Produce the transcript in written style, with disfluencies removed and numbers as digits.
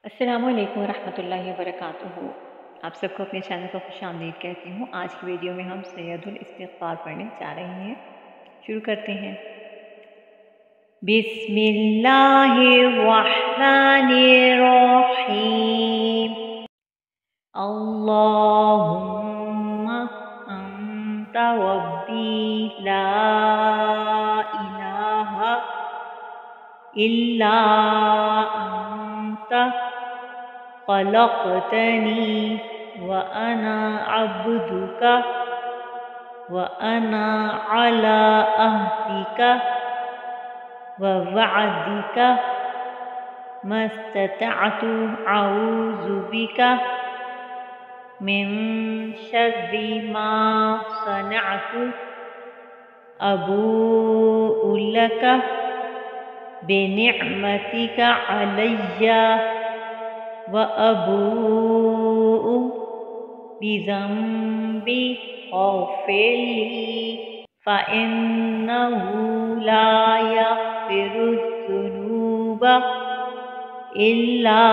अस्सलामुअलैकुम वरहमतुल्लाहि वबरकातुहू। आप सबको अपने चैनल पर खुश आमदीद कहती हूँ। आज की वीडियो में हम सैयदुल इस्तिग़फ़ार पढ़ने जा रहे हैं। शुरू करते हैं। बिस्मिल्लाहिर्रहमानिर्रहीम। अल्लाहुम्मा अंता रब्बी ला इलाहा इल्ला अंता खलक़तनी व अना अब्दुका व अना अला अहदिका व वअदिका मस्ततअतु अऊज़ु बिका मिन शर्रि मा सनअतु अबूउ लका बिनिअमतिका अलय्या व अबूउ बिज़ंबी फ़ग़फ़िरली फ़इन्नहु ला यग़फ़िरुज़्ज़ुनूबा इल्ला